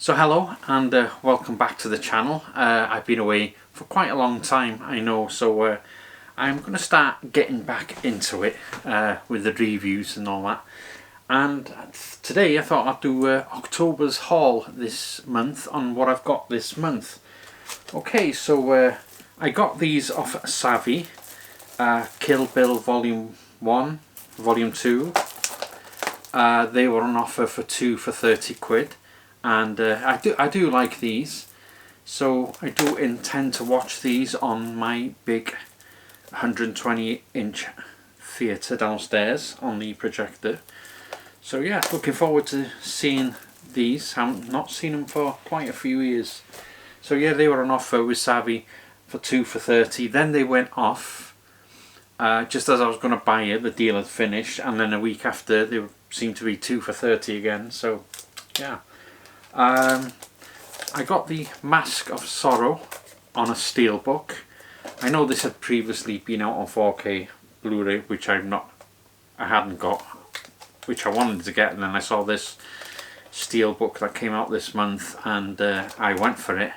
So hello and welcome back to the channel. I've been away for quite a long time, I know, so I'm going to start getting back into it with the reviews and all that. And today I thought I'd do October's haul this month on what I've got this month. Okay, so I got these off Savvy, Kill Bill Volume 1, Volume 2. They were on offer for 2 for 30 quid. And I do like these, so I do intend to watch these on my big 120-inch theatre downstairs on the projector. So yeah, looking forward to seeing these. Haven't not seen them for quite a few years. So yeah, they were on offer with Savvy for 2 for 30. Then they went off just as I was going to buy it. The deal had finished, and then a week after they seemed to be 2 for 30 again. So yeah. I got the Mask of Sorrow on a steelbook. I know this had previously been out on 4K Blu-ray, which I hadn't got, which I wanted to get, and then I saw this steelbook that came out this month, and I went for it.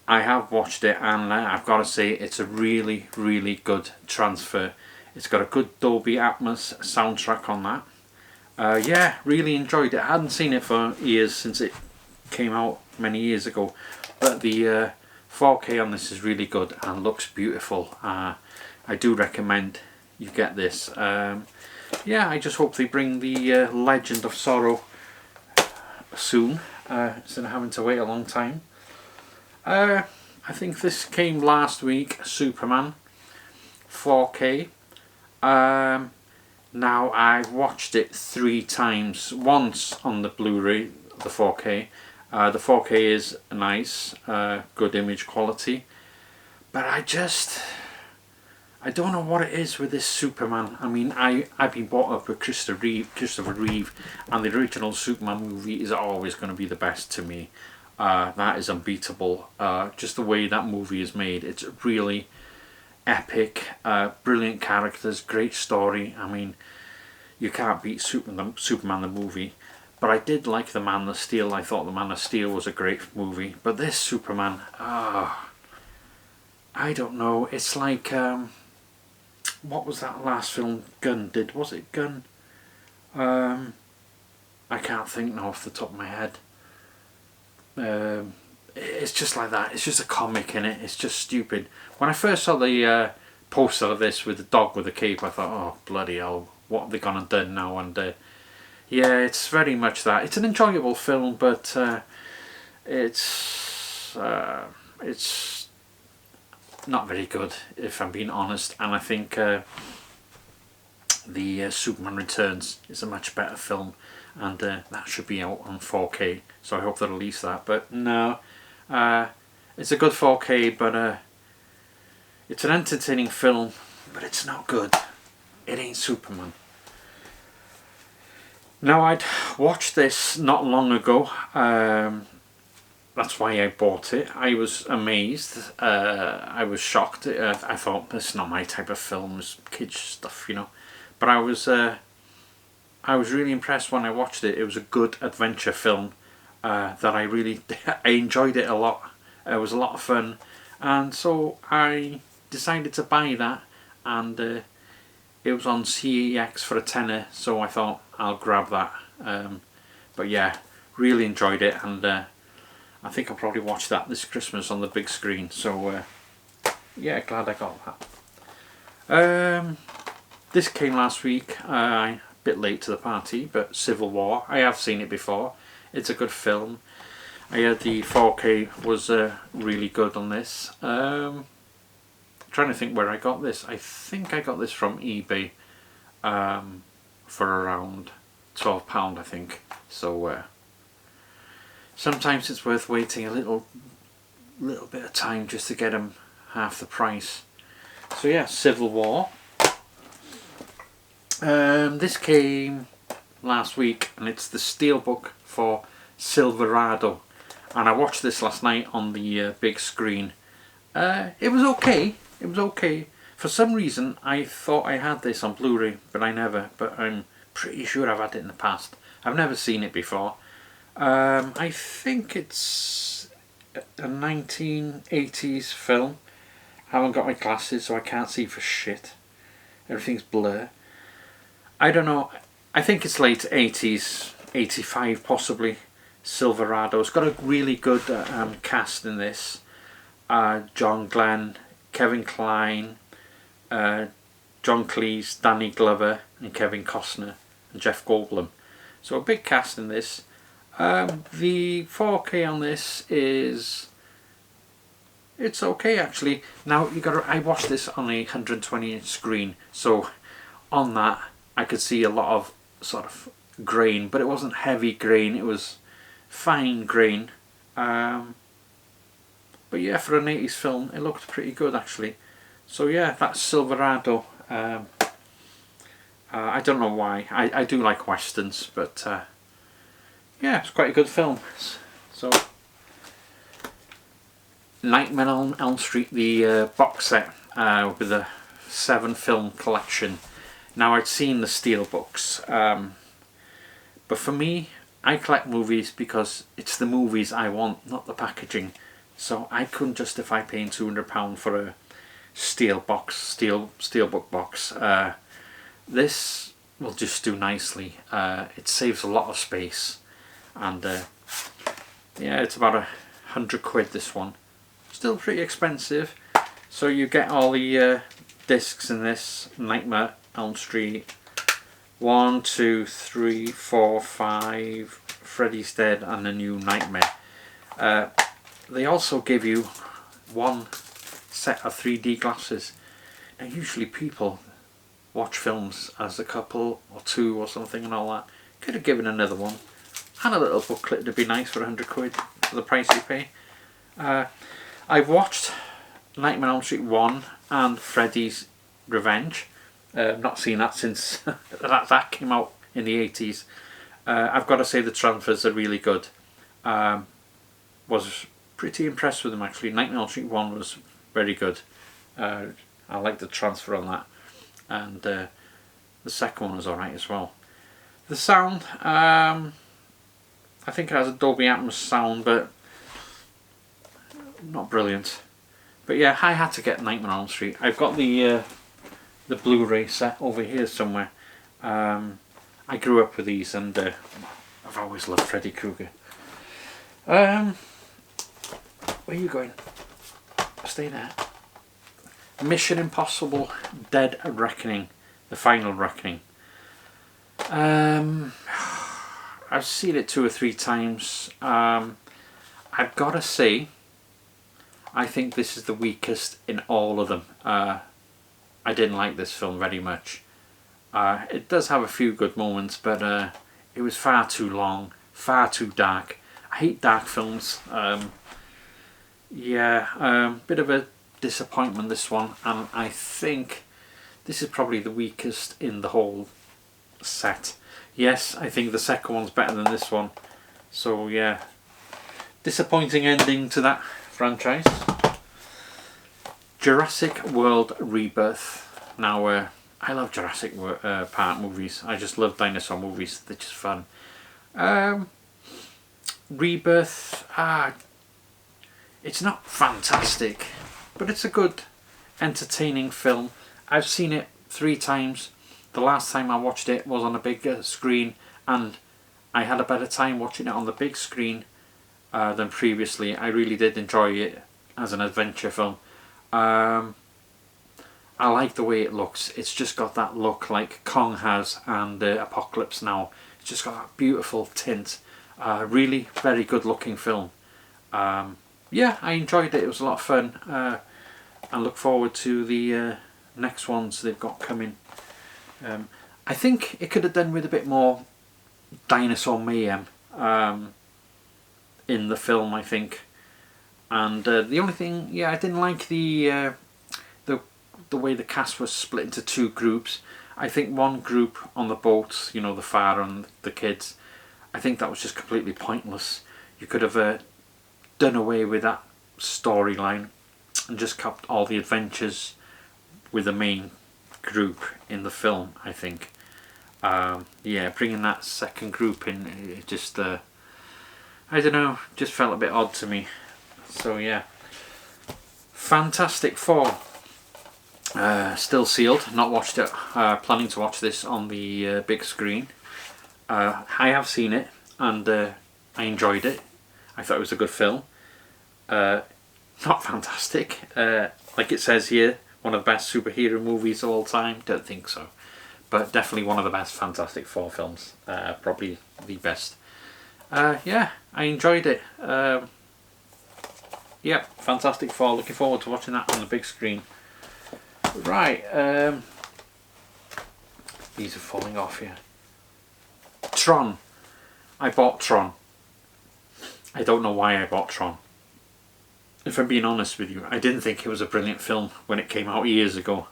I have watched it, and I've got to say it's a really, really good transfer. It's got a good Dolby Atmos soundtrack on that. Yeah, really enjoyed it. I hadn't seen it for years, since it came out many years ago, but the 4K on this is really good and looks beautiful. I do recommend you get this. Yeah, I just hope they bring the Legend of Sorrow soon, instead of having to wait a long time. I think this came last week, Superman 4K. Now I've watched it 3 times, once on the Blu-ray, the 4K. The 4K is nice, good image quality, but I don't know what it is with this Superman. I mean, I've been brought up with Christopher Reeve, and the original Superman movie is always going to be the best to me. That is unbeatable. Just the way that movie is made, it's really epic, brilliant characters, great story. I mean, you can't beat Superman the movie. But I did like The Man of Steel. I thought The Man of Steel was a great movie. But this Superman, I don't know. It's like, what was that last film Gunn did? Was it Gunn? I can't think now off the top of my head. It's just like that. It's just a comic, innit? It's just stupid. When I first saw the poster of this with the dog with a cape, I thought, oh, bloody hell, what have they gone and done now? And yeah, it's very much that. It's an enjoyable film, but it's not very good, if I'm being honest. And I think the Superman Returns is a much better film, and that should be out on 4K. So I hope they release that. But no, it's a good 4K, but it's an entertaining film, but it's not good. It ain't Superman. Now, I'd watched this not long ago, that's why I bought it. I was amazed, I was shocked. I thought, this is not my type of film, it's kids stuff, you know. But I was really impressed when I watched it. It was a good adventure film that I enjoyed it a lot. It was a lot of fun, and so I decided to buy that, and it was on CEX for a tenner, so I thought I'll grab that. But yeah, really enjoyed it, and I think I'll probably watch that this Christmas on the big screen. So yeah, glad I got that. This came last week, a bit late to the party, but Civil War. I have seen it before. It's a good film. I heard the 4K was really good on this. Trying to think where I got this. I think I got this from eBay for around £12, I think. So sometimes it's worth waiting a little bit of time just to get them half the price. So yeah, Civil War. This came last week, and it's the steelbook for Silverado, and I watched this last night on the big screen. It was okay. It was okay. For some reason, I thought I had this on Blu-ray, but I never. But I'm pretty sure I've had it in the past. I've never seen it before. I think it's a 1980s film. I haven't got my glasses, so I can't see for shit. Everything's blur. I don't know. I think it's late 80s, 85 possibly. Silverado. It's got a really good cast in this. John Glenn, Kevin Kline, John Cleese, Danny Glover, and Kevin Costner, and Jeff Goldblum. So a big cast in this. The 4K on this is, it's okay actually. Now I watched this on a 120-inch screen, so on that I could see a lot of sort of grain, but it wasn't heavy grain. It was fine grain. But yeah, for an 80s film, it looked pretty good actually. So yeah, that's Silverado. I don't know why. I do like westerns, but yeah, it's quite a good film. So, Nightmare on Elm Street, the box set with a 7-film collection. Now, I'd seen the steelbooks, but for me, I collect movies because it's the movies I want, not the packaging. So I couldn't justify paying £200 for a steelbook box. This will just do nicely. It saves a lot of space, and yeah, it's about £100 this one. Still pretty expensive. So you get all the discs in this. Nightmare Elm Street 1, 2, 3, 4, 5, Freddy's Dead, and the new Nightmare. They also give you one set of 3D glasses. Now usually people watch films as a couple or two or something and all that. Could have given another one. And a little booklet to be nice for £100 for the price you pay. I've watched Nightmare on Elm Street 1 and Freddy's Revenge. Not seen that since that came out in the 80s. I've got to say the transfers are really good. Was pretty impressed with them actually. Nightmare on Elm Street 1 was very good. I like the transfer on that. And the second one was alright as well. The sound, I think it has a Dolby Atmos sound, but not brilliant. But yeah, I had to get Nightmare on Elm Street. I've got the Blu-ray set over here somewhere. I grew up with these, and I've always loved Freddy Krueger. Where are you going? Stay there. Mission Impossible Dead Reckoning, the final reckoning. I've seen it 2 or 3 times. I've got to say, I think this is the weakest in all of them. I didn't like this film very much. It does have a few good moments, but it was far too long, far too dark. I hate dark films. Yeah, bit of a disappointment this one, and I think this is probably the weakest in the whole set. Yes, I think the second one's better than this one. So yeah, disappointing ending to that franchise. Jurassic World Rebirth. Now, I love Jurassic Park movies. I just love dinosaur movies. They're just fun. Rebirth. It's not fantastic, but it's a good, entertaining film. I've seen it 3 times. The last time I watched it was on a bigger screen, and I had a better time watching it on the big screen than previously. I really did enjoy it as an adventure film. I like the way it looks. It's just got that look like Kong has and Apocalypse Now. It's just got that beautiful tint. Really very good looking film. Yeah, I enjoyed it. It was a lot of fun. I look forward to the next ones they've got coming. I think it could have done with a bit more dinosaur mayhem in the film, I think. And the only thing, yeah, I didn't like the way the cast was split into 2 groups. I think one group on the boat, you know, the father and the kids, I think that was just completely pointless. You could have done away with that storyline and just kept all the adventures with the main group in the film, I think. Yeah, bringing that second group in, it just I don't know, just felt a bit odd to me. So yeah, Fantastic Four. Still sealed, not watched it. Planning to watch this on the big screen. I have seen it and I enjoyed it. I thought it was a good film. Not fantastic. Like it says here, one of the best superhero movies of all time. Don't think so. But definitely one of the best Fantastic Four films. Probably the best. Yeah, I enjoyed it. Yeah, Fantastic Four. Looking forward to watching that on the big screen. Right. These are falling off here. Tron. I bought Tron. I don't know why I bought Tron. If I'm being honest with you, I didn't think it was a brilliant film when it came out years ago.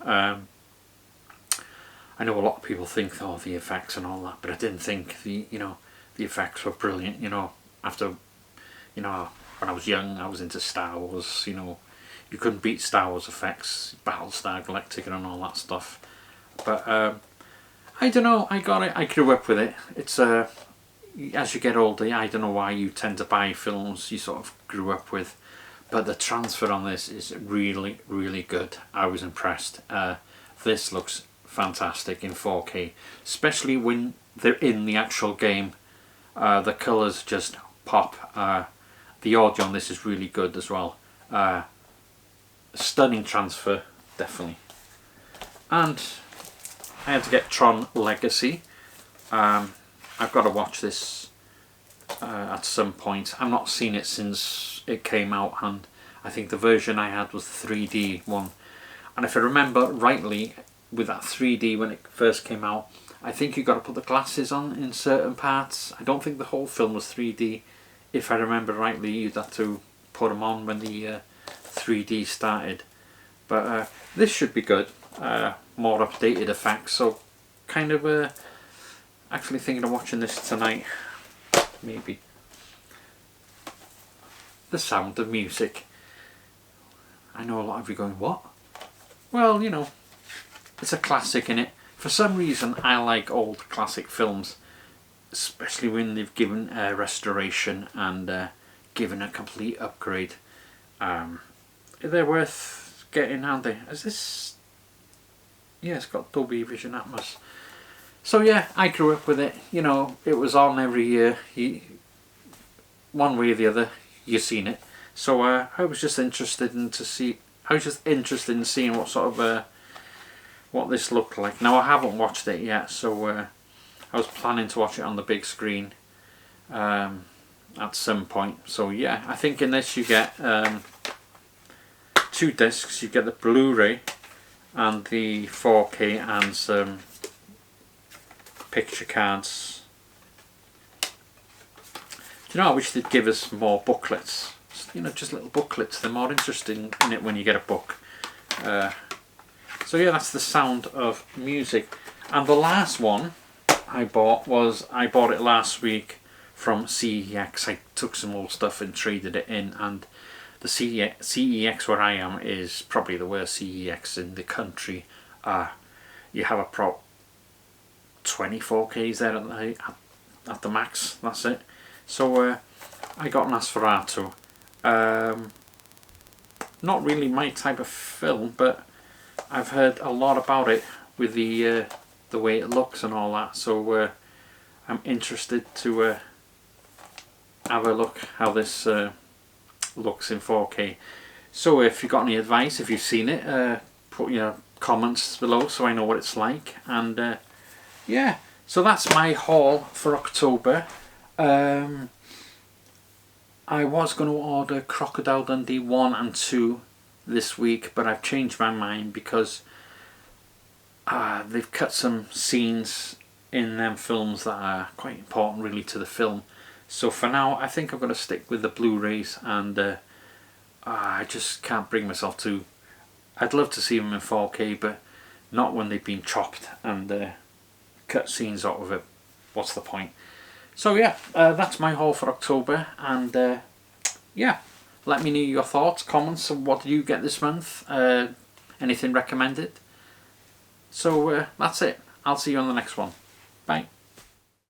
I know a lot of people think, oh, the effects and all that, but I didn't think the effects were brilliant. After, when I was young, I was into Star Wars. You couldn't beat Star Wars effects, Battlestar Galactica and all that stuff. But I don't know. I got it. I grew up with it. It's as you get older, I don't know why you tend to buy films you sort of grew up with. But the transfer on this is really, really good. I was impressed. This looks fantastic in 4K, especially when they're in the actual game. The colours just pop. The audio on this is really good as well. Stunning transfer, definitely. And I had to get Tron Legacy. I've got to watch this at some point. I've not seen it since it came out, and I think the version I had was the 3D one. And if I remember rightly, with that 3D when it first came out, I think you got to put the glasses on in certain parts. I don't think the whole film was 3D. If I remember rightly, you'd have to put them on when the 3D started. But this should be good. More updated effects. So kind of actually thinking of watching this tonight. Maybe. The Sound of Music. I know a lot of you going, what? Well, it's a classic, innit? For some reason I like old classic films, especially when they've given a restoration and given a complete upgrade. They're worth getting, aren't they? Is this... Yeah, it's got Dolby Vision Atmos. So yeah, I grew up with it. It was on every year. One way or the other, you've seen it. So I was just interested in seeing what sort of what this looked like. Now I haven't watched it yet, so I was planning to watch it on the big screen at some point. So yeah, I think in this you get 2 discs. You get the Blu-ray and the 4K and some picture cards. Do you know, I wish they'd give us more booklets. Just little booklets. They're more interesting in it when you get a book. So yeah, that's The Sound of Music. And the last one I bought it last week from CEX. I took some old stuff and traded it in, and the CEX where I am is probably the worst CEX in the country. You have a 24Ks there at the max, that's it. So I got Nosferatu. Not really my type of film, but I've heard a lot about it with the way it looks and all that. So I'm interested to have a look how this looks in 4K. So if you've got any advice, if you've seen it, put your comments below so I know what it's like. And yeah, so that's my haul for October. I was going to order Crocodile Dundee 1 and 2 this week, but I've changed my mind because they've cut some scenes in them films that are quite important really to the film. So for now I think I'm going to stick with the Blu-rays, and I just can't bring myself to... I'd love to see them in 4K, but not when they've been chopped and cut scenes out of it. What's the point? So yeah, that's my haul for October, and yeah, let me know your thoughts, comments, and what did you get this month? Anything recommended? So that's it. I'll see you on the next one. Bye.